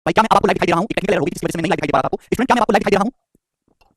भाई क्या मैं अब आपको लाइव दिखाई दे रहा हूँ? एक टेक्निकल एरर होगी जिसकी वजह से मैं नहीं लाइव दिखाई दे पा रहा था आपको। स्टूडेंट क्या मैं आपको लाइव दिखाई दे रहा हूँ?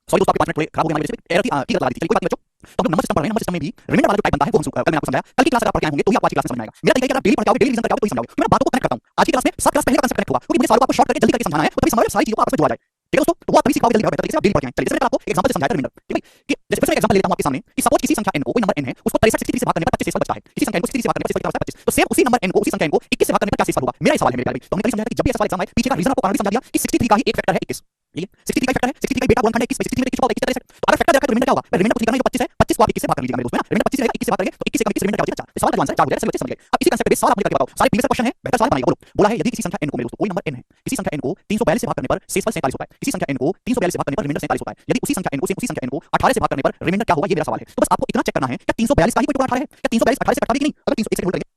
सॉरी दोस्तों, आपके 5 मिनट थोड़े खराब हो गए हमारी वजह से। एरर की गलत लगा दी थी। चलिए कोई बात नहीं बच्चों। तो हम लोग नंबर सिस्टम पढ़ रहे हैं। नंबर सिस्टम में भी रिमाइंडर वाला जो टाइप बनता है वो हम कल मैंने आपको समझाया। कल की क्लास अगर आप पढ़ के आए होंगे तो ही आपको आज की क्लास में समझ में आएगा। मेरा तरीका है कि आप डेली पढ़ के आओगे, डेली रिवीजन करके आओगे तो ही समझोगे। मैं बातों को कनेक्ट करता हूँ। आज की क्लास में सब क्लास पहले का कांसेप्ट कनेक्ट होगा क्योंकि मुझे सवालों को आपको शॉर्ट करके जल्दी करके समझाना है तो तभी समझ में सारी चीजों को आपस में जोड़ा जाए। ठीक है दोस्तों, तो वो आप तभी सीख पाओगे जल्दी और बेहतर तरीके से। आप डेली पढ़ के आए। चलिए जैसे मैंने आपको एक एग्जांपल से समझाया था रिमाइंडर। ठीक है कि जैसे फिर से मैं एग्जांपल ले लेता हूं आपके सामने कि सपोज किसी संख्या n को, कोई नंबर n है, उसको 63 63 से भाग करने पर 25 बचता है। इसी संख्या n को 63 से भाग करने पर 25 बचता है 25। तो सेम उसी नंबर n को, उसी संख्या n को 21 से भाग करने पर क्या शेषफल होगा? मेरा ये सवाल है मेरे प्यारे भाई। तो हमने कल समझाया था कि जब भी ऐसा सवाल एग्जाम आए पीछे का रीजन आपको कारण भी समझा दिया कि 63 का ही एक फैक्टर है 21। ठीक है, 63 का फैक्टर है, 63 का बेटा गुणनखंड है 21, 63 में 21 होगा 21 तो अगर फैक्टर देखा तो रिमाइंडर क्या होगा? रिमाइंडर कुछ करना है जो 25 है, 25 को आप 21 से भाग कर लीजिएगा मेरे दोस्त। है ना, रिमाइंडर 25 रहेगा, 21 से भाग करेंगे तो 21 से 21 रिमाइंडर क्या हो जाएगा? 4। सवाल का जो आंसर 4 हो जाएगा। चलिए समझ गए। अब इसी कांसेप्ट पे सवाल आप मुझे करके बताओ। सारे प्रीवियस क्वेश्चन है, बेहतर सवाल बनाइएगा। बोलो, बोला है यदि किसी संख्या n को, मेरे दोस्तों कोई नंबर n है, किसी संख्या n को 342 से भाग करने पर शेषफल 47 होता है। किसी संख्या n को 342 से भाग करने पर रिमाइंडर 47 होता है। यदि उसी संख्या n को, उसी संख्या n को 18 से भाग करने पर रिमाइंडर क्या होगा? ये मेरा सवाल है। तो बस आपको इतना चेक करना है क्या 342 का ही कोई टुकड़ा 18 है? क्या 342 18 से कटता है कि नहीं? अगर 300 एक सेकंड होल्ड करेंगे।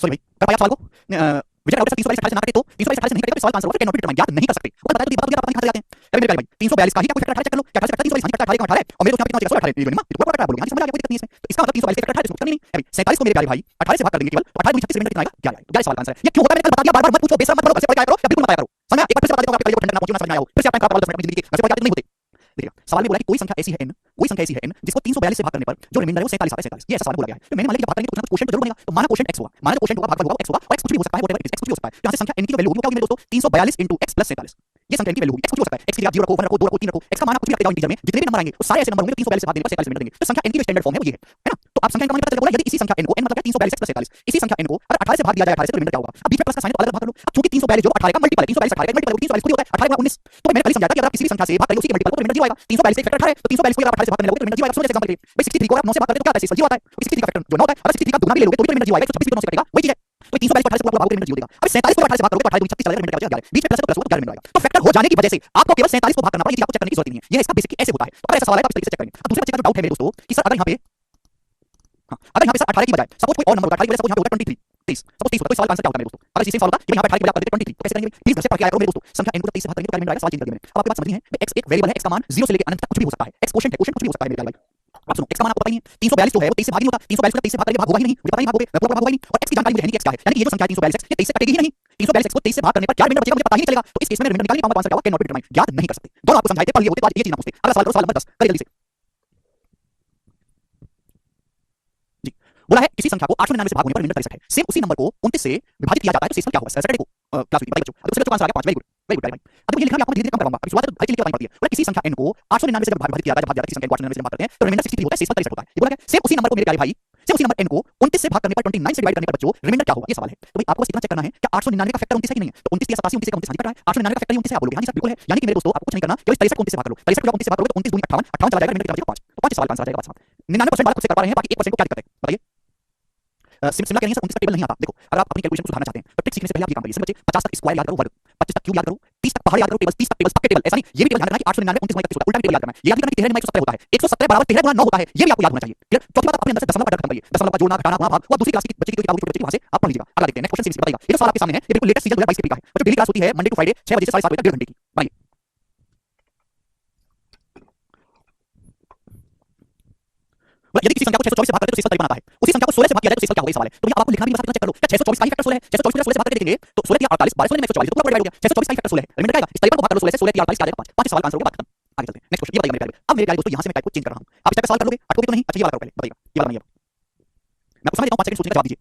सॉरी भाई, कर पाया सवाल को? विजय राउत 342 18 से ना कटे तो 342 18 से नहीं कटे तो सवाल का आंसर होगा कैन नॉट बी डिटरमाइंड। याद नहीं कर सकते। और बताया तो पता तो पता नहीं कहां से जाते हैं। अरे मेरे भाई 342 का ही क्या कोई फैक्टर 18 चेक कर लो। क्या 18 से कटता है? 342 नहीं कटता, 18 का 18 है और मेरे दोस्त यहां पे कितना चेक 18 है। ये ना तो पूरा बोलोगे, यहां समझ आ गया, कोई दिक्कत नहीं है इसमें। तो इसका मतलब 342 का फैक्टर 18 है, इसमें करनी नहीं। अभी 47 को मेरे प्यारे भाई 18 से भाग कर देंगे केवल, तो 18 गुनी 36 रिमाइंडर कितना आएगा? 11 आएगा। 11 सवाल का आंसर है। ये क्यों होता है? मैंने कल बता दिया, बार-बार मत पूछो, बेशर्म मत बनो, घर से पढ़ के आया करो या बिल्कुल मत आया करो। समझ में? एक बार फिर से बता देता हूं, आपके कल को ठंडा ना पहुंचे, ना समझ में आया हो। फिर से आप टाइम खराब करवा लो 10 मिनट जिंदगी के। घर से पढ़ के आते नहीं होते। देखिए सवाल में बोला है कि कोई संख्या ऐसी है n, कोई संख्या ऐसी है n जिसको 342 से भाग करने पर जो रिमाइंडर है वो 47 आता है। 47 ये ऐसा सवाल बोला गया है। तो मैंने मान लिया कि भाग करेंगे तो कुछ ना कुछ क्वोशिएंट जरूर बनेगा। तो माना क्वोशिएंट x होगा, माना क्वोशिएंट होगा, भागफल होगा x होगा और x कुछ भी हो सकता है, व्हाटएवर इट इज, x कुछ भी हो सकता है। तो यहां से संख्या n की जो वैल्यू होगी वो क्या होगी मेरे दोस्तों? 342 x + 47। ये संख्या n की वैल्यू होगी। x कुछ भी हो सकता है। x की जगह आप 0 रखो, 1 रखो, 2 रखो, 3 रखो। x का मान आप कुछ भी रखते जाओ इंटीजर में, जितने भी नंबर आएंगे वो सारे ऐसे नंबर होंगे 342 से भाग देने पर 47 रिमाइंडर देंगे। तो संख्या n की जो स्टैंडर्ड फॉर्म है वो ये है ना? तो आप संख्या n का मान पता चल गया। यदि इसी संख्या n को, n मतलब क्या 342 x + 47, इसी संख्या n को अगर 18 से भाग दिया जाए 18 से तो रिमाइंडर क्या होगा? अब बीच में प्लस का साइन अलग अलग भाग कर लो। अब चूंकि 342 जो 18 का मल्टीपल है, 342 18 का मल्टीपल है, 342 खुद ही होता है 18 × 19। तो मैंने पहले समझाया था कि अगर आप किसी भी संख्या से भाग करेंगे उसी के मल्टीपल को रिमाइंडर 0 आएगा। 342 एक फैक्टर 18 है तो 342 को अगर आप 18 से भाग करने लगोगे तो रिमाइंडर 0 आएगा। समझो एग्जांपल के लिए भाई 63 को अगर आप 9 से भाग करते तो क्या आता है? 0 आता है। 63 का फैक्टर जो 9 होता है, अगर 63 का दुगना भी ले लोगे तो भी रिमाइंडर 0 आएगा। 126 भी 9 से कटेगा, वही चीज है। तो 342 को 18 से पूरा भागोगे रिमाइंडर 0 देगा। अब 47 को 18 से भाग करोगे तो 18 × 36 चला जाएगा, रिमाइंडर क्या बचेगा 11। बीच में प्लस है तो प्लस होगा तो 11 रिमाइंडर आएगा। तो फैक्टर हो जाने की वजह से आपको केवल 47 को भाग करना पड़ेगा, ये चीज आपको चेक करने की जरूरत नहीं है। ये इसका बेसिक ऐसे होता है। तो अगर ऐसा सवाल है तो आप इस तरीके से चेक करेंगे। अब दूसरे बच्चे का जो डाउट है मेरे दोस्तों कि सर अगर यहां पे अगर यहाँ पे सर 18 की बजाय सपोज कोई और नंबर होता है, 18 की बजाय सपोज यहाँ पे होता है 23 23 सपोज 30 होता है, तो इस सवाल का आंसर क्या होता है मेरे दोस्तों? अगर इसी सवाल होता कि यहाँ पे 18 की बजाय आप कर देते 23 तो कैसे करेंगे? प्लीज घर से पढ़ के आया करो मेरे दोस्तों। संख्या n को 23 से भाग करेंगे तो क्या रिमाइंडर आएगा? सवाल चेंज कर दिया मैंने। अब आपकी बात समझनी है। x एक वेरिएबल है, x का मान 0 से लेकर अनंत तक कुछ भी हो सकता है। x क्वोशिएंट है, क्वोशिएंट कुछ भी हो सकता है मेरे भाई। आप सुनो, x का मान आपको पता ही नहीं है। 342 जो है वो 23 से भाग नहीं होता। 342 को 23 से भाग करेंगे, भाग होगा ही नहीं, मुझे पता नहीं भागोगे, मैं पूरा भागूंगा ही नहीं। और x की जानकारी मुझे है नहीं कि x क्या है, यानी कि ये जो संख्या है 342x ये 23 से कटेगी ही नहीं। 342x को 23 से भाग करने पर क्या रिमाइंडर बचेगा मुझे पता ही नहीं चलेगा। तो इस केस में रिमाइंडर निकाल नहीं पाऊंगा, आंसर क्या होगा? Can not be determined. याद नहीं कर सकते। दोनों आपको समझाए थे, पढ़ लिए होते तो आज ये चीज ना पूछते। अगला सवाल करो, सवाल नंबर 10 करिए जल्दी से। जी, बोला है किसी संख्या को 899 से भाग होने पर रिमाइंडर 63 है। सेम उसी नंबर को 29 से विभाजित किया जाता है तो शेषफल क्या होगा? सैटरडे को क्लास में बताइए बच्चों। अब उसका जो आंसर आ गया 5। वेरी गुड, वेरी गुड भाई। अब ये लिखना भी आपको धीरे-धीरे कम करवाऊंगा। अभी शुरुआत हल्की लिखकर पड़ती है। बोला किसी संख्या n को 899 से जब विभाजित किया जाता है, जब भाग जाता है किसी संख्या को 899 से भाग करते हैं तो रिमाइंडर 63 होता है, शेषफल 63 होता है। ये बोला है सेम उसी नंबर को मेरे प्यारे भाई, सेम उसी नंबर n को 29 से भाग करने पर 29 से डिवाइड करने पर बच्चों रिमाइंडर क्या होगा? ये सवाल है। तो भाई आपको बस इतना चेक करना है क्या 899 का फैक्टर 29 है कि नहीं है? तो 29 या 87 29 का 29 हां जी कट रहा है। 899 का फैक्टर 29 है, आप बोलोगे हां जी सर बिल्कुल है। यानी कि मेरे दोस्तों आपको कुछ नहीं करना, केवल 63 को 29 से भाग कर लो। 63 को 29 से भाग करोगे तो 29 दूनी 58, 58 चला जाएगा, रिमाइंडर क्या बचेगा 5। तो 5 सवाल का आंसर आ जाएगा। बात साफ। 99% वाला खुद से कर पा रहे हैं, बाकी 1% को क्या दिक्कत है बताइए? सिमला कह रही है सर 29 का टेबल नहीं आता। देखो अगर आप अपनी कैलकुलेशन सुधारना चाहते हैं तो ट्रिक सीखने से पहले आप ये काम करिए। बच्चे 50 तक स्क्वायर याद करो, वर्ग 25 तक क्यूब याद करो, 30 तक पहाड़ याद करो, टेबल 30 तक टेबल्स पक्के टेबल। ऐसा नहीं ये भी टेबल याद रखना कि 899 29 तक उल्टा टेबल याद करना है। ये याद करना कि 13 170 होता है, 170 बराबर 13 गुना 9 होता है, ये भी आपको याद होना चाहिए। क्लियर? चौथी बात, अपने अंदर से दशमलव का डर खत्म करिए। दशमलव का जोड़ना घटाना गुणा भाग वो दूसरी क्लास की बच्चे की जो किताब छोटे बच्चे वहां से आप पढ़ लीजिएगा। अगला देखते हैं, नेक्स्ट क्वेश्चन सीरीज बताइएगा। ये जो सवाल आपके सामने है ये बिल्कुल लेटेस्ट सीजन 2022 के का है। बच्चों डेली क्लास होती है मंडे टू फ्राइडे 6 बजे से 7:30 बजे तक, 1.5 घंटे की। बनाइए। यदि किसी संख्या को 624 से भाग करते तो शेषफल तरीका बनाता है, उसी संख्या को 16 से भाग किया जाए तो शेषफल क्या होगा? ये सवाल है। तो भैया आपको लिखना भी बस इतना चेक कर लो। क्या 624 का ही फैक्टर 16 है? 624 को 16 से भाग करके देखेंगे तो 16 3 48 12 16 में 144 तो पूरा डिवाइड हो गया। 624 का ही फैक्टर 16 है, रिमाइंडर आएगा। इस तरीके को भाग कर लो 16 से, 16 3 48 क्या आ जाएगा? 5। 5 सवाल का आंसर होगा, बात खत्म। आगे चलते हैं नेक्स्ट क्वेश्चन। ये बताइए मेरे प्यारे। अब मेरे प्यारे दोस्तों यहां से मैं टाइप को चेंज कर रहा हूं। आप इस टाइप का सवाल कर लोगे? अटकोगे तो नहीं? अच्छा ये वाला करो पहले, बताइएगा ये वाला नहीं है। मैं आपको समझ देता हूं, 5 सेकंड सोचने का जवाब दीजिए।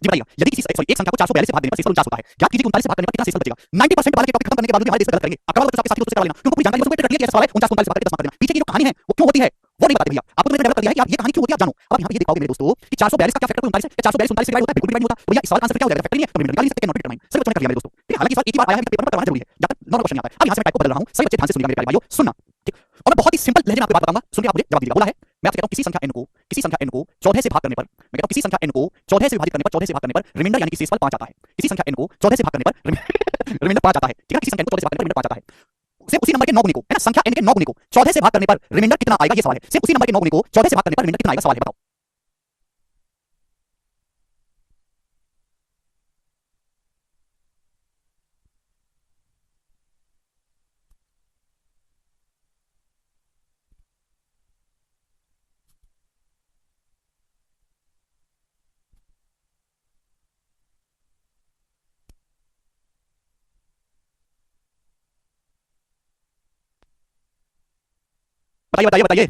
जी बताइए, यदि किसी एक संख्या को 442 से भाग देने पर शेषफल 49 होता है, क्या आप किसी को 39 से भाग करने पर कितना शेषफल बचेगा? 90% बालक ये टॉपिक खत्म करने के बावजूद भी हमारे देश में गलत करेंगे। अकड़ वाले आपके साथी दोस्तों से करा लेना, क्योंकि पूरी जानकारी उसको रट लिया कि ऐसा सवाल है 49 से भाग करके 10 मार्क देना। पीछे की जो कहानी है वो क्यों होती है वो नहीं बताते भैया। आपको तो मैंने डेवलप कर दिया है कि आप ये कहानी क्यों होती है आप जानो। अब यहाँ पे ये देख पाओगे मेरे दोस्तों कि 442 का क्या फैक्टर 39 है? क्या 442 39 से डिवाइड होता है? बिल्कुल डिवाइड नहीं होता। तो भैया इस सवाल का आंसर क्या हो जाएगा? फैक्टर नहीं है तो रिमाइंडर निकाल नहीं सकते, कैन नॉट बी डिटरमाइंड। सभी बच्चों ने कर लिया मेरे दोस्तों। ठीक है, हालांकि सवाल एक ही बार आया है, पेपर में करवाना जरूरी है जब तक नॉर्मल क्वेश्चन नहीं आता है। अब यहाँ से मैं टाइप को बदल रहा हूँ, सभी बच्चे ध्यान से सुनिएगा मेरे प्यारे भाइयों, सुनना। ठीक, और मैं बहुत ही सिंपल लहजे में आपको बात बताऊंगा, सुन के आप मुझे जवाब दीजिएगा। बोला है मैं आपसे कहता हूँ किसी संख्या n को 14 से भाग करने पर, मैं कहता हूँ किसी संख्या n को 14 से विभाजित करने पर 14 से भाग करने पर रिमाइंडर यानी कि शेषफल 5 आता है। किसी संख्या n को 14 से भाग करने पर रिमाइंडर 5 आता है। ठीक है, किसी संख्या n को 14 से भाग करने पर रिमाइंडर 5 आता है। सिर्फ उसी नंबर के 9 गुणे को, है ना, संख्या n के 9 गुणे को 14 से भाग करने पर रिमाइंडर कितना आएगा ये सवाल है। सिर्फ उसी नंबर के 9 गुणे को 14 से भाग करने पर रिमाइंडर कितना आएगा सवाल है, बताओ। बताइए बताइए बताइए।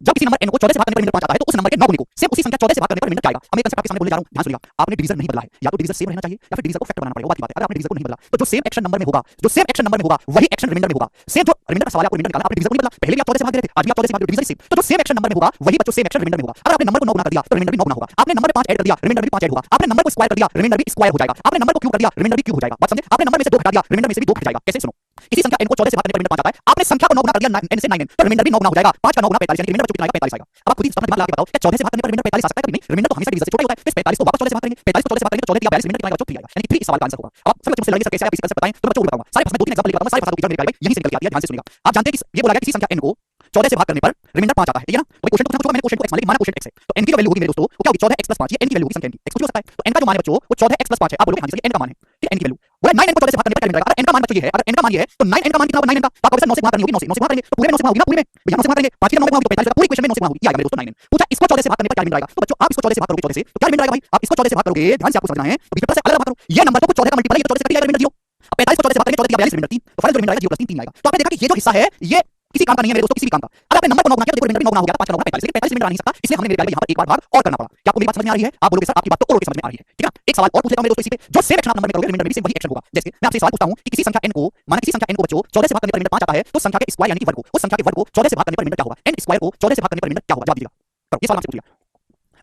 जब किसी नंबर n को 14 से भाग करने पर रिमाइंडर 5 आता है तो उस नंबर के 9 गुणे को सिर्फ उसी संख्या 14 से भाग करने पर रिमाइंडर क्या आएगा। अब मैं कंसेप्ट आपके सामने बोलने जा रहा हूं, ध्यान सुनिएगा। आपने डिवीजन नहीं बदला है, या तो डिवीजन सेम रहना चाहिए या फिर डिवीजन को फैक्टर बनाना पड़ेगा। बात की बात है, अगर आपने डिवीजन को नहीं बदला तो जो सेम एक्शन नंबर में होगा, जो सेम एक्शन नंबर में होगा वही एक्शन रिमाइंडर में होगा। सेम जो रिमाइंडर का सवाल है, आपको रिमाइंडर निकालना, आपने डिवीजन को नहीं बदला, पहले भी आप 14 से भाग रहे थे, आज भी आप 14 से भाग रहे हो, डिवीजन सेम। तो जो सेम एक्शन नंबर में होगा वही बच्चों सेम एक्शन रिमाइंडर में होगा। अगर आपने नंबर को 9 गुना कर दिया तो रिमाइंडर भी 9 गुना होगा। आपने नंबर में 5 ऐड कर दिया, रिमाइंडर भी 5 ऐड होगा। आपने नंबर को स्क्वायर कर दिया, रिमाइंडर भी स्क्वायर हो जाएगा। आपने नंबर को क्यूब कर दिया, रिमाइंडर भी क्यूब हो जाएगा। बात समझे? आपने नंबर में से 2 घटा दिया, रिमाइंडर में से भी 2 घट जाएगा। कैसे? सुनो, किसी संख्या n को 14 से भाग करने पर रिमाइंडर 5 आता है, आपने संख्या को 9 गुना कर दिया n से 9n, तो रिमाइंडर भी 9 गुना हो जाएगा। 5 का 9 गुना 45 यानी रिमाइंडर कितना आएगा? 45 आएगा। अब आप खुद ही अपना दिमाग लगा के बताओ, क्या 14 से भाग करने पर रिमाइंडर 45 आ सकता है? कभी नहीं, रिमाइंडर तो हमेशा डिवीजन से छोटा ही होता है। तो इस 45 को वापस 14 से भाग करेंगे, 45 को 14 से भाग करेंगे तो 14 या 42 रिमाइंडर कितना आएगा? 3 आएगा, यानी 3 इस सवाल का आंसर होगा। अब सभी बच्चों मुझसे लड़ेंगे सर कैसे आप इस कंसेप्ट बताएं, तो बच्चों को बताऊंगा। सारे मैं 2-3 एग्जांपल लेके बताऊंगा, सारे फंसा दूंगा मेरे प्यारे भाई, यहीं से निकल के आती है, ध्यान से सुनिएगा। आप जानते हैं कि ये बोला गया किसी संख्या n को 14 से भाग करने पर रिमाइंडर 5 आता है, ठीक है ना? तो क्वेश्चन तो पूछा मैंने, क्वेश्चन को x मान लिया, माना क्वेश्चन x है, तो n की जो वैल्यू होगी मेरे दोस्तों वो क्या होगी? 14x + 5, ये n की वैल्यू होगी संख्या n की। x कुछ हो सकता है, तो n का जो मान है बच्चों वो 14x + 5 है। आप बोलोगे हां जी सर, n का मान है, ठीक है, n की वैल्यू बोला 9n को 14 से भाग करने पर क्या रिमाइंडर आएगा? अगर n का मान बच्चों ये है, अगर n का मान ये है तो 9n का मान कितना होगा? 9n का तो आपको 9 से गुणा करनी होगी, 9 से गुणा करेंगे तो पूरे में 9 से गुणा होगी ना, पूरे में भैया 9 से गुणा करेंगे, 5 के 9 में गुणा होगी तो 45 होगा, पूरी इक्वेशन में 9 से गुणा होगी, ये आएगा मेरे दोस्तों 9n। पूछा इसको 14 से भाग करने पर क्या रिमाइंडर आएगा? तो बच्चों आप इसको 14 से भाग करोगे 14 से तो क्या रिमाइंडर आएगा भाई? आप इसको 14 से भाग करोगे, ध्यान से आपको समझना है, तो बीच में प्लस से अलग भाग करो, ये नंबर तो 14 का मल्टीपल है, ये तो 14 से कट जाएगा, रिमाइंडर 0। अब 45 को 14 से भाग करेंगे, 14 42 रिमाइंडर 3, तो फाइनल जो रिमाइंडर आएगा 0 + 3 आएगा। तो आपने देखा कि ये जो हिस्सा है ये किसी काम का नहीं है मेरे दोस्तों, किसी भी काम का। अगर आपने नंबर को 9 गुना किया तो देखो रिमाइंडर भी 9 गुना हो गया, 5 का 9 गुना 45, लेकिन 45 रिमाइंडर आ नहीं सकता, इसलिए हमने मेरे प्यारे भाई यहाँ पर एक बार भाग और करना पड़ा। क्या आपको मेरी बात समझ में आ रही है? आप बोलोगे सर आपकी बात तो और समझ में आ रही है, ठीक है। एक सवाल और पूछ लेता हूं मेरे दोस्तों इसी पे, जो सेम एक्शन आप नंबर में करोगे रिमाइंडर में भी सेम वही एक्शन होगा। जैसे मैं आपसे सवाल पूछता हूं कि किसी संख्या n को, माना किसी संख्या n को बच्चों 14 से भाग करने पर रिमाइंडर 5 आता है, तो संख्या के स्क्वायर यानी कि वर्ग को, उस संख्या के वर्ग को 14 से भाग करने पर रिमाइंडर क्या होगा? n स्क्वायर को 14 से भाग करने पर रिमाइंडर क्या होगा? जवाब दीजिएगा। करो, ये सवाल आपसे पूछ लिया।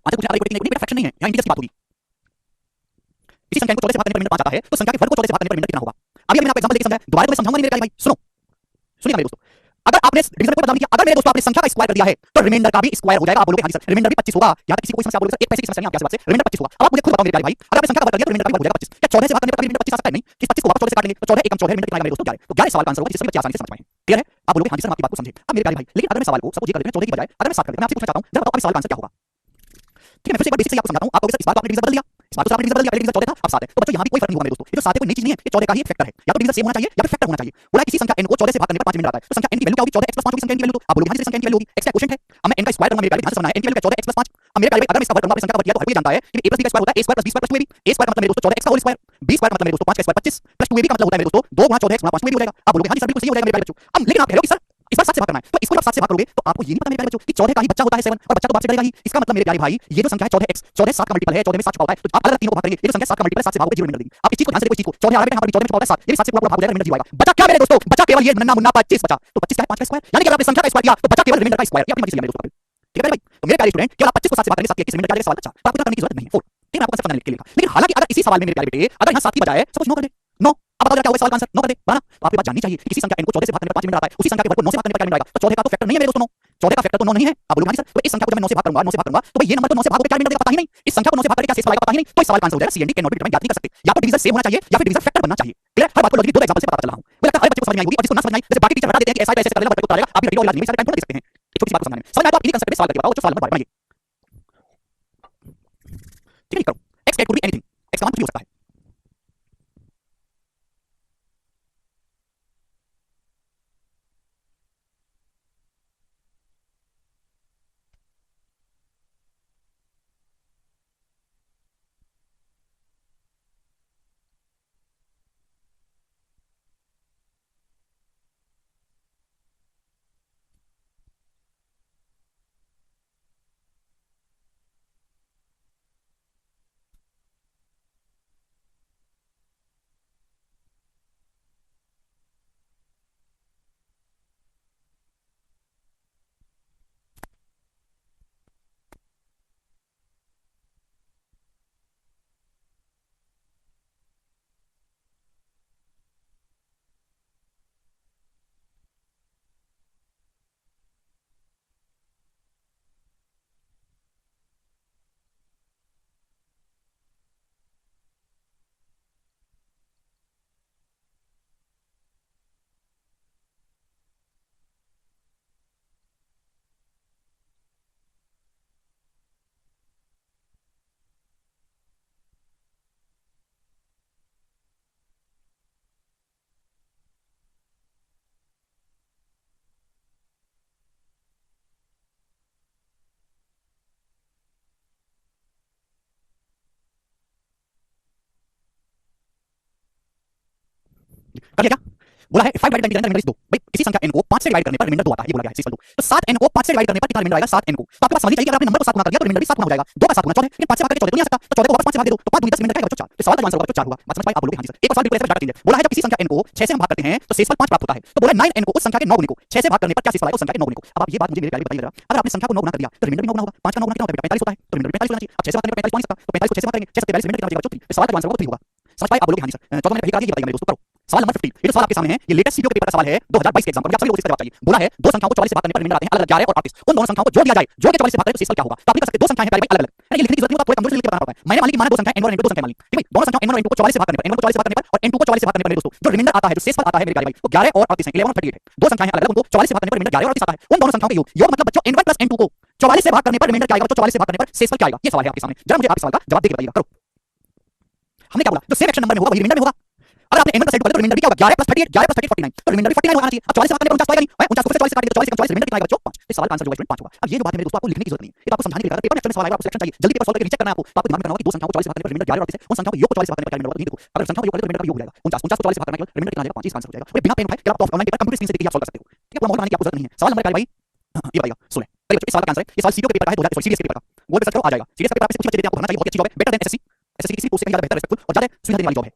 आंसर पूछने वाला कोई बेटा फ्रैक्शन नहीं है, यहां इंटीजर्स की बात होगी। किसी संख्या को 14 से भाग करने पर रिमाइंडर 5 आता है, तो संख्या के वर्ग को 14 से भाग करने पर रिमाइंडर कितना होगा? अभी मैंने आपको एग्जांपल देके समझाया, दोबारा तो मैं समझाऊंगा नहीं मेरे प्यारे भाई, सुनो सुनिए मेरे दोस्तों। अगर आपने डिवीजन को बदल दिया, अगर मेरे दोस्तों आपने संख्या का स्क्वायर कर दिया है तो रिमाइंडर का भी स्क्वायर हो जाएगा। आप बोलोगे हां जी सर रिमाइंडर भी 25 होगा, यहां तक किसी को कोई समस्या बोलोगे सर एक पैसे की समस्या नहीं, आपके हिसाब से रिमाइंडर 25 होगा। अब आप मुझे खुद बताओ मेरे प्यारे भाई, अगर आपने संख्या का वर्ग कर दिया तो रिमाइंडर का भी हो जाएगा 25। क्या 14 से भाग करने पर रिमाइंडर 25 आ सकता है? नहीं, कि 25 को वापस 14 से काट लेंगे तो 14 एकम 14 रिमाइंडर कितना आएगा मेरे दोस्तों? 11। तो 11 सवाल का आंसर होगा, जिससे सभी बच्चे आसानी से समझ पाएंगे। क्लियर है? आप बोलोगे हां जी सर आपकी बात को समझे। अब मेरे प्यारे भाई, लेकिन अगर मैं सवाल को सपोज ये कर लेते हैं 14 की बजाय अगर मैं 7 कर देता, मैं आपसे पूछना चाहता हूं, जरा बताओ अब सवाल का आंसर क्या होगा? ठीक है, मैं फिर से एक बार बेसिक से आपको समझाता हूं। आप कहोगे सर इस बार तो आपने डिवीजन बदल दिया, इस बार तो आपने डिवीजन बदल दिया, पहले डिवीजन 14 था अब 7 है, तो बच्चों यहां भी कोई फर्क नहीं होगा मेरे दोस्तों। ये जो 7 है कोई नई चीज नहीं है, ये 14 का ही एक फैक्टर है। या तो डिवीजन सेम होना चाहिए या फिर फैक्टर होना चाहिए। बोला किसी संख्या n को 14 से भाग करने पर 5 रिमाइंडर आता है, तो संख्या n की वैल्यू क्या होगी? 14x + 5 होगी संख्या n की वैल्यू। तो आप बोलोगे हां जी संख्या n की वैल्यू होगी, x का क्वोशिएंट है। अब मैं n का स्क्वायर करूंगा, मेरे प्यारे ध्यान से सुनना है, n की वैल्यू क्या 14x + 5। अब मेरे प्यारे अगर मैं इसका वर्ग करूंगा अपनी संख्या का वर्ग किया तो हर कोई जानता है कि a + b का स्क्वायर होता है a² + b² + 2ab। a square का मतलब मेरे दोस्तों 14x का होल स्क्वायर, b स्क्वायर का मतलब मेरे दोस्तों 5 का स्क्वायर 25 + 2ab का मतलब होता है मेरे दोस्तों 2 * 14x * 5 2ab हो जाएगा। आप बोलोगे हां जी सर बिल्कुल सही हो जाएगा मेरे प्यारे बच्चों। अब लेकिन आप कह रहे हो कि सर इस बार 7 से भाग करना है, तो इसको जब 7 से भाग करोगे तो आपको ये नहीं पता मेरे प्यारे बच्चों कि 14 का ही बच्चा होता है 7 और बच्चा तो बाप से करेगा ही। इसका मतलब मेरे प्यारे भाई ये जो संख्या है 14x, 14 7 का मल्टीपल है, 14 में 7 छुपा होता है, तो आप अलग तीनों को भाग करेंगे, ये जो संख्या 7 का मल्टीपल है 7 से भागोगे 0 रिमाइंडर देगी। आप इस चीज को ध्यान से देखो, इस चीज को 14 आ रहा है यहाँ पर 14 में छुपा होता है 7, ये भी 7 से पूरा भाग हो जाएगा, रिमाइंडर 0 आएगा। बचा क्या मेरे दोस्तों? बचा केवल ये नन्ना मुन्ना 25 बचा। तो 25 का है 5 का स्क्वायर, यानी कि अगर आपने संख्या का स्क्वायर किया तो बचा केवल रिमाइंडर का स्क्वायर। ये अपनी मर्जी से लिया मेरे दोस्तों। ठीक है भाई, तो मेरे प्यारे स्टूडेंट केवल आप 25 को 7 से भाग करेंगे, 7 के किस रिमाइंडर क्या आएगा सवाल अच्छा, तो आपको करने की जरूरत नहीं है। 4 ठीक है, आपको कंसेप्ट समझने के लिए लिखा। लेकिन हालांकि अगर इसी सवाल में मेरे प्यारे बेटे अगर यहाँ 7 की बजाय सपोज 9 कर दे, 9, अब बताओ क्या होगा सवाल का आंसर? 9 कर दे बना। तो आपकी बात जाननी चाहिए कि किसी संख्या n को 14 से भाग करने पर 5 रिमाइंडर आता है, उसी संख्या के वर्ग को 9 से भाग करने पर क्या रिमाइंडर आएगा? तो 14 का तो फैक्टर नहीं है मेरे दोस्तों 9, 14 का फैक्टर तो 9 नहीं है। आप बोलोगे हां जी सर, तो इस संख्या को जब मैं 9 से भाग करूंगा, 9 से भाग करूंगा तो भाई ये नंबर को 9 से भागोगे क्या रिमाइंडर देगा? पता ही नहीं। इस संख्या को 9 से भाग करके क्या शेष आएगा? पता ही नहीं। तो इस सवाल का आंसर हो जाएगा CND can not be determined, याद नहीं कर सकते। या तो डिवीजन सेम होना चाहिए या फिर डिवीजन फैक्टर बनना चाहिए। क्लियर? हर बात को लॉजिकली 2 एग्जांपल से पता चला हूं। मुझे लगता है हर बच्चे को समझ में आई होगी, और जिसको ना समझ में आई जैसे बाकी टीचर बता देते हैं कि ऐसा ऐसे कर लेना, बच्चे को उतारेगा, आप भी रेडी और इलाज नहीं सारे टाइम थोड़ा दे सकते हैं। एक छोटी सी बात को समझने में समझ में आया तो आप इन्हीं कंसेप्ट पे सवाल करके बताओ, जो सवाल नंबर 12 बनाइए। ठीक है, करो x cat could be anything, x का मान कुछ भी हो सकता है। कर लिया क्या? बोला है 5 डिवाइडेड बाय 10 रिमाइंडर इज 2। भाई किसी संख्या n को 5 से डिवाइड करने पर रिमाइंडर 2 आता है, ये बोला गया है, सिंपल 2। तो 7n को 5 से डिवाइड करने पर कितना रिमाइंडर आएगा? 7n को। तो आपके पास समझ चाहिए कि अगर आपने नंबर को 7 गुना कर दिया तो रिमाइंडर भी 7 गुना हो जाएगा। 2 का 7 गुना 14, लेकिन 5 से भाग करके 14 तो नहीं आ सकता, तो 14 को वापस 5 से भाग दे दो, तो 5 दूनी 10 रिमाइंडर का बच्चा 4। तो सवाल का आंसर होगा बच्चा 4 होगा। बात समझ पाए आप लोग? हां जी सर। एक और सवाल बिल्कुल ऐसे डाटा चेंज है। बोला है जब किसी संख्या n को 6 से हम भाग करते हैं तो शेषफल 5 प्राप्त होता है। तो बोला 9n को उस संख्या के 9 गुने को 6 से भाग करने पर क्या शेषफल आएगा? उस संख्या के 9 गुने को। अब आप ये बात मुझे मेरे प्यारे बताइए जरा, अगर आपने संख्या को 9 गुना कर दिया तो रिमाइंडर भी 9 गुना होगा। 5 का 9 गुना कितना होता है बेटा? 45 होता है, तो रिमाइंडर भी 45 होना चाहिए। अब 6 से भाग करने पर 45 नहीं सकता, तो 45 को 6 से भाग करेंगे, 6 से 43 रिमाइंडर कितना बचेगा? 34। तो सवाल का आंसर होगा 3 होगा। समझ पाए आप लोग? हां जी सर। 14 मैंने पहले कहा ये बताइए मेरे दोस्तों, करो सवाल नंबर 15। ये जो सवाल आपके सामने है ये लेटेस्ट सीपीओ के पेपर का सवाल है 2022 के एग्जाम का। मुझे आप सभी लोगों से जवाब चाहिए। बोला है दो संख्याओं को 44 से भाग करने पर रिमाइंडर आते हैं अलग-अलग 11 और 38। उन दोनों संख्याओं को जोड़ दिया जाए, जोड़ के 44 से भाग करें तो शेषफल क्या होगा? तो आप लिख सकते हैं दो संख्याएं हैं प्यारे भाई अलग-अलग, है ना? ये लिखने की जरूरत नहीं होता, पूरे कमजोर से लिख के बताना पड़ता है। मैंने मान ली कि माना दो संख्याएं n1 और n2 दो संख्याएं मान ली, ठीक है? दोनों संख्याओं n1 और n2 को 44 से भाग करने पर, n1 को 44 से भाग करने पर और n2 को 44 से भाग करने पर मेरे दोस्तों जो रिमाइंडर आता है, जो शेषफल आता है मेरे प्यारे भाई, वो 11 और 38 है, 11 और 38 है। दो संख्याएं हैं अलग-अलग, उनको 44 से भाग करने पर रिमाइंडर 11 और 38 आता है। उन दोनों संख्याओं के योग मतलब बच्चों n1 + n2 को 44 से भाग करने पर रिमाइंडर क्या आएगा बच्चों? 44 से भाग करने पर शेषफल क्या आएगा? ये सवाल है आपके सामने। जरा मुझे आपके सवाल का जवाब देके बताइएगा। करो। हमने क्या बोला? जो सेम एक्शन नंबर में होगा वही रिमाइंडर में होगा। अगर आपने n1 + n2 कर दिया तो रिमाइंडर भी क्या होगा? 11 + 38, 11 + 38 49, तो रिमाइंडर भी 49 आना चाहिए। अब 44 से भाग करने पर 49 तो आएगा नहीं, 49 को फिर 40 से काट दिया तो 40 से 40 रिमाइंडर कितना आएगा बच्चों? 5। तो सवाल का आंसर जो है 5 होगा। अब ये जो बात है मेरे दोस्तों आपको लिखने की जरूरत नहीं है, ये तो आपको समझाने के लिए, अगर पेपर में एक्चुअल में सवाल आएगा आपको सिलेक्शन चाहिए, जल्दी पेपर सॉल्व करके रीचेक करना है आपको। तो आपको दिमाग में करना होगा कि दो संख्याओं को 40 से भाग करने पर रिमाइंडर 11 और 38 है, उन संख्याओं के योग को 40 से भाग करने पर क्या रिमाइंडर होगा? नहीं देखो, अगर संख्याओं को योग कर तो रिमाइंडर का योग हो जाएगा 49, 49 को 40 से भाग करने के बाद रिमाइंडर कितना आ जाएगा? 5। इसका आंसर हो जाएगा। और बिना पेन उठाए आप ऑनलाइन पेपर कंप्यूटर स्क्रीन से देख के आप सॉल्व कर सकते हो, ठीक है? पूरा मॉडल बनाने की आपको जरूरत नहीं है। सवाल नंबर भाई ये बताइएगा 16। चलिए बच्चों इस सवाल का आंसर है, ये सवाल सीपीओ के पेपर का है 2000 सीरीज के पेपर का। वो पे सर्च करो आ जाएगा। सीरीज का पेपर आपसे कुछ बच्चे देते हैं, आपको भरना चाहिए, बहुत अच्छी जॉब है, बेटर देन एसएससी। एसएससी किसी पोस्ट से कहीं ज्यादा बेहतर, रिस्पेक्टफुल और ज्यादा सुविधा देने वाली जॉब है।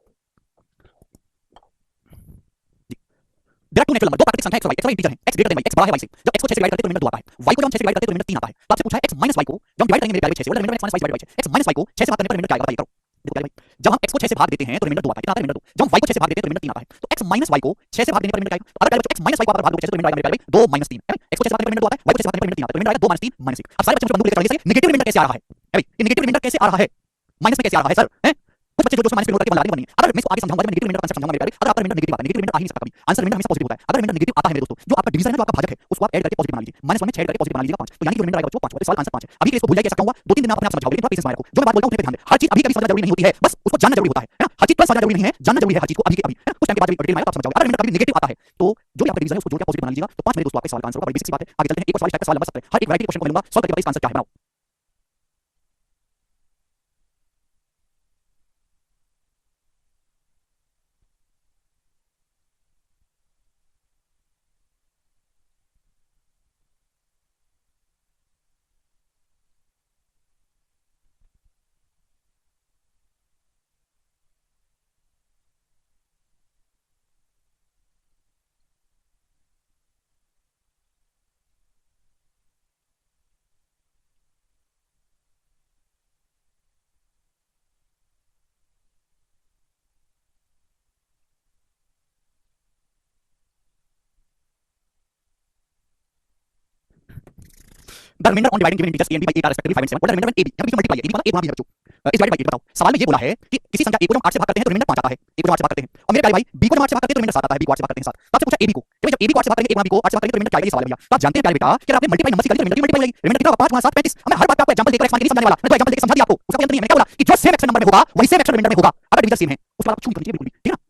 There are two natural number, दो प्राकृतिक संख्या x और y, x इंटीजर है, x greater than y, x बड़ा है y से। जब x को 6 से डिवाइड करते हैं तो रिमाइंडर 2 आता है, y को जब हम 6 से डिवाइड करते हैं तो रिमाइंडर 3 आता है। तो आपसे पूछा है x - y को जब हम डिवाइड करेंगे मेरे प्यारे 6 से, बोला remainder x - y divide by 6, x - y को 6 से भाग करने पर रिमाइंडर क्या आएगा? बताइए करो। देखो प्यारे भाई, जब हम x को 6 से भाग देते हैं तो रिमाइंडर 2 आता है, कितना आता है? रिमाइंडर 2। जब हम y को 6 से भाग देते हैं तो रिमाइंडर 3 आता है। तो x - y को 6 से भाग देने पर रिमाइंडर क्या आएगा? अगर बच्चों x - y को अगर भाग दोगे 6 से तो रिमाइंडर आएगा मेरे प्यारे भाई 2 - 3, है ना? x को 6 से भाग करने पर रिमाइंडर 2 आता है, y को 6 से भाग करने पर रिमाइंडर 3 आता है, तो रिमाइंडर आएगा 2 - 3 - 1। अब सारे बच्चे मुझे बंदूक लेकर चलिए, नेगेटिव रिमाइंडर कैसे आ रहा है? है भाई, ये नेगेटिव रिमाइंडर कैसे आ रहा है? माइनस में कैसे आ रहा है सर? हैं? कुछ बच्चे जो माइनस पे नोट करके बना रहे हैं। अगर मैं इसको आगे समझाऊंगा, जब मैं नेगेटिव रिमाइंडर का कांसेप्ट समझाऊंगा मेरे प्यारे, अगर आपका रिमाइंडर नेगेटिव आता है, नेगेटिव रिमाइंडर आ ही नहीं सकता कभी। आंसर रिमाइंडर हमेशा पॉजिटिव होता है। अगर रिमाइंडर नेगेटिव आता है मेरे दोस्तों, जो आपका डिवीजन है, जो आपका भाजक है, उसको आप ऐड करके पॉजिटिव बना लीजिए। -1 में 6 ऐड करके पॉजिटिव बना लीजिएगा 5। तो यानी कि रिमाइंडर आएगा बच्चों 5 होगा। तो सवाल आंसर 5 है। अभी के लिए इसको भूल जाइए, कैसा कहूंगा 2-3 दिन में आप अपने आप समझ जाओगे, लेकिन थोड़ा पेशेंस बनाए रखो। जो मैं बात बोलता हूं उस पे ध्यान दें। हर चीज अभी कभी समझना जरूरी नहीं होती है, बस उसको जानना जरूरी होता है ना? हर चीज तुरंत समझना जरूरी नहीं है, जानना जरूरी है हर चीज को अभी के अभी, है ना? कुछ टाइम के बाद डिटेल में आएगा तो आप समझ जाओगे। अगर रिमाइंडर कभी नेगेटिव आता है तो जो भी आपका डिवीजन है उसको जोड़ के पॉजिटिव बना लीजिएगा। तो 5 मेरे दोस्तों आपके सवाल का आंसर होगा। बड़ी बेसिक सी बात है। आगे चलते हैं, एक और सवाल का सवाल नंबर 17। हर एक वैरायटी क्वेश्चन को मिलूंगा, सॉल्व करके बताइए इसका आंसर क्या है, बनाओ। The remainder on dividing given integers a and b by 8 are respectively 5 and 7. What the remainder when ab? यहाँ पे मल्टीप्लाई है, a मतलब a गुणा b है बच्चों। इस डिवाइड बाय 8 बताओ। सवाल में ये बोला है कि किसी संख्या a को जब 8 से भाग करते हैं तो रिमाइंडर 5 आता है, a को जब 8 से भाग करते हैं। और मेरे प्यारे भाई b को जब 8 से भाग करते हैं तो रिमाइंडर 7 आता है, b को 8 से भाग करते हैं 7। तो आपसे पूछा ab को, कि जब ab को 8 से भाग करेंगे, a गुणा b को 8 से भाग करेंगे तो रिमाइंडर क्या आएगा? ये सवाल है भैया। तो आप जानते हैं प्यारे बेटा कि अगर आपने मल्टीप्लाई नंबर से कर दिया तो रिमाइंडर की मल्टीप्लाई आएगी। रिमाइंडर कितना होगा? 5 गुणा 7 35। मैं हर बात पे आपको एग्जांपल देकर एक्सप्लेन नहीं समझाने वाला, मैं तो एग्जांपल देकर समझा दिया आपको, उसका कोई अंत नहीं है। मैं क्या बोला कि जो सेम एक्शन नंबर में होगा वही सेम एक्शन रिमाइंडर में होगा, अगर डिवीजन सेम है उस पर आप छू नहीं करनी चाहिए बिल्कुल भी, ठीक है ना?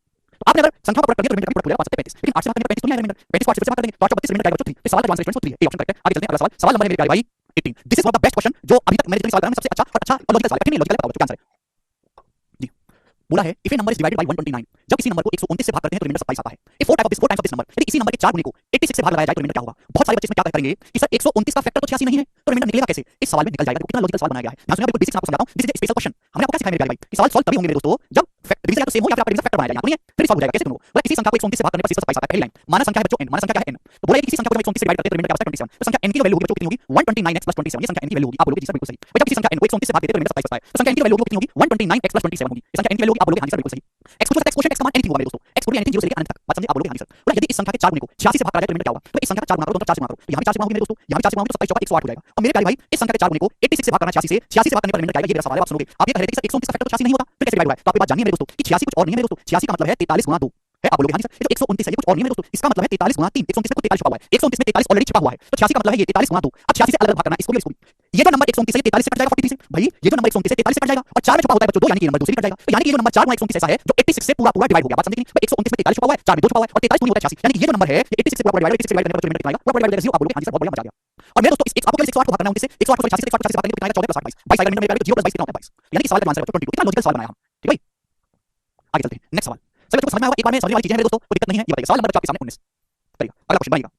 तो आपने अगर संख्या को प्रोडक्ट कर दिया तो रिमाइंडर का प्रोडक्ट हो जाएगा 5 35, लेकिन 8 से भाग करने पर 35 तो नहीं आएगा रिमाइंडर। 35 को 8 से भाग करेंगे तो 8 32 रिमाइंडर आएगा बच्चों 3। इस सवाल का आंसर 3 है, ए ऑप्शन करेक्ट है। आगे चलते हैं अगला सवाल। सवाल नंबर है मेरे प्यारे भाई 18। This is one of the best question जो अभी तक मैंने जितने सवाल कराए हैं सबसे अच्छा और लॉजिकल सवाल है। कठिन नहीं, लॉजिकल बताओ क्या आंसर है जी। बोला है if A number is divided by 129, जब किसी नंबर को 129 से भाग करते हैं तो रिमाइंडर 27 आता है। If 4 times of this number, यदि इसी नंबर के 4 गुने को 86 से भाग लगाया जाए तो रिमाइंडर क्या होगा? बहुत सारे बच्चे इसमें क्या करेंगे कि सर 129 का फैक्टर तो 86 नहीं है तो रिमाइंडर निकलेगा कैसे? इस सवाल में निकल जाएगा। कितना लॉजिकल सवाल बनाया गया है, मैं बिल्कुल बेसिक से आपको समझाता हूं। This is a special question. हमने आपको क्या सिखाया मेरे प्यारे भाई कि सवाल सॉल्व तभी होंगे मेरे दोस्तों जब डिवीजन या तो सेम हो या फिर आपका डिवीजन फैक्टर बनाया जाए, नहीं है फिर सॉल्व हो जाएगा। कैसे दोनों? बोला किसी संख्या को 129 से भाग करने पर 27 आता है। पहली लाइन माना संख्या है बच्चों n, माना संख्या है n। तो बोला किसी संख्या को 129 से डिवाइड करते हैं तो रिमाइंडर क्या बचता है? 27। तो संख्या n की वैल्यू होगी बच्चों कितनी होगी? 129x + 27। ये संख्या n की वैल्यू होगी। आप बोलोगे जी सर बिल्कुल सही। जब किसी संख्या n को 129 से भाग देते हैं तो रिमाइंडर 27 बचता है। तो संख्या n की वैल्यू कितनी होगी? 129x + 27 होगी। ये संख्या n की वैल्यू होगी। आप बोलोगे हां जी सर बिल्कुल सही। x कुछ x क्वोशिएंट x का मान एनीथिंग होगा मेरे दोस्तों। x कोई एनीथिंग 0 से लेकर अनंत तक। बात समझे? आप बोलोगे हां जी सर। बोला यदि इस संख्या के 4 गुने को 86 से भाग करा जाए तो रिमाइंडर क्या होगा? तो इस संख्या का 4 गुना करो, दोनों 4 से गुना करो। तो यहां भी 4 से गुना होगी मेरे दोस्तों, यहां भी 4 से गुना होगी तो 27 चौका 108 हो जाएगा। और मेरे प्यारे भाई इस संख्या के 4 गुने को 86 से भाग करना 86 से भाग करने पर रिमाइंडर क्या आएगा? ये मेरा सवाल है, आप सुनोगे। आप ये कह रहे थे कि सर 129 का फैक्टर तो 86 नहीं होगा, फिर कैसे डिवाइड हुआ है? तो आपकी बात जानिए मेरे दोस्तों कि 86 कुछ और नहीं है मेरे दोस्तों। 86 का मतलब है 43 गुना 2 है। आप बोलोगे हां जी सर ये जो 129 है ये कुछ और नहीं है मेरे दोस्तों, इसका मतलब है 43 गुना 3। 129 में कुछ 43 छुपा हुआ है, 129 में 43 ऑलरेडी छिपा हुआ है। तो 86 का मतलब है ये 43 गुना 2। अब 86 से अलग भाग करना, इसको भी इसको भी। ये जो नंबर 129 है 43 से कट जाएगा 43 से। भाई ये जो नंबर 129 है 43 से कट जाएगा और 4 में छुपा होता है बच्चों 2, यानी कि ये नंबर 2 से कट जाएगा। तो यानी कि ये जो नंबर 4 गुना 129 ऐसा है जो 86 से पूरा पूरा डिवाइड हो गया। बात समझे कि नहीं? 129 में 43 छुपा हुआ है, 4 में 2 छुपा हुआ है और 43 पूरी होता है 86। यानी कि ये जो नंबर है ये 86 से पूरा डिवाइड, 86 से डिवाइड करने पर रिमाइंडर कितना आएगा? पूरा डिवाइड हो जाएगा 0। आप बोलोगे हां जी सर बहुत बढ़िया, मजा आ गया। और मेरे दोस्तों इस आपको केवल 108 को भाग करना है 29 से, 108 को 86 से 86 से भाग करेंगे कितना आएगा? 14 + 8 22 आएगा। रिमाइंडर में 0 + 22 कितना होता है? 22। यानी कि सवाल का आंसर है 22। कितना लॉजिकल सवाल बनाया हम, ठीक है भाई। आगे चलते हैं नेक्स्ट सवाल। सभी बच्चों को समझ में आएगा, एक बार में समझने वाली चीजें हैं मेरे दोस्तों, कोई दिक्कत नहीं है। ये बताइए, सवाल नंबर बच्चों आपके सामने 19 करिएगा। अगला क्वेश्चन बनाइएगा।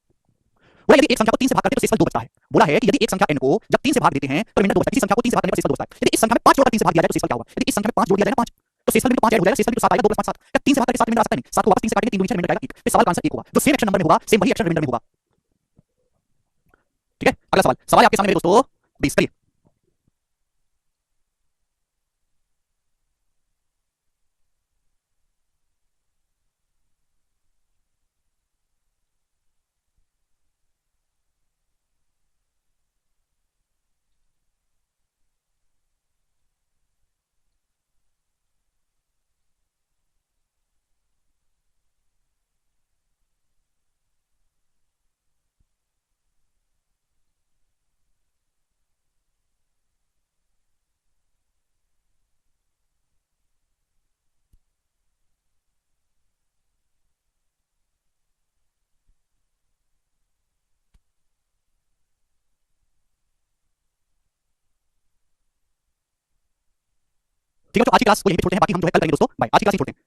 बोला यदि एक संख्या को 3 से भाग करते हैं तो शेषफल 2 बचता है। बोला है कि यदि एक संख्या n को जब 3 से भाग देते हैं तो रिमाइंडर 2 बचता है। किसी संख्या को 3 से भाग करने पर शेषफल 2 बचता है। यदि इस संख्या में 5 जोड़कर 3 से भाग दिया जाए तो शेषफल क्या होगा? यदि इस संख्या में 5 जोड़ दिया जाए ना 5, तो शेषफल भी तो 5 ऐड हो जाएगा, शेषफल भी तो 7 आएगा, 2 + 5 7। क्या 3 से भाग करके 7 रिमाइंडर आ सकता है? नहीं, 7 को वापस 3 से काटेंगे, 3 दूनी 6 रिमाइंडर आएगा 1। फिर सवाल का आंसर 1 होगा। जो सेम एक्शन नंबर में होगा सेम वही एक्शन रिमाइंडर में होगा। ठीक है, अगला सवाल, सवाल आपके सामने मेरे दोस्तों 20 करिए। ठीक है, तो आज की क्लास को यहीं पे छोड़ते हैं, बाकी हम जो है कल करेंगे दोस्तों। बाय। आज की क्लास यहीं छोड़ते हैं।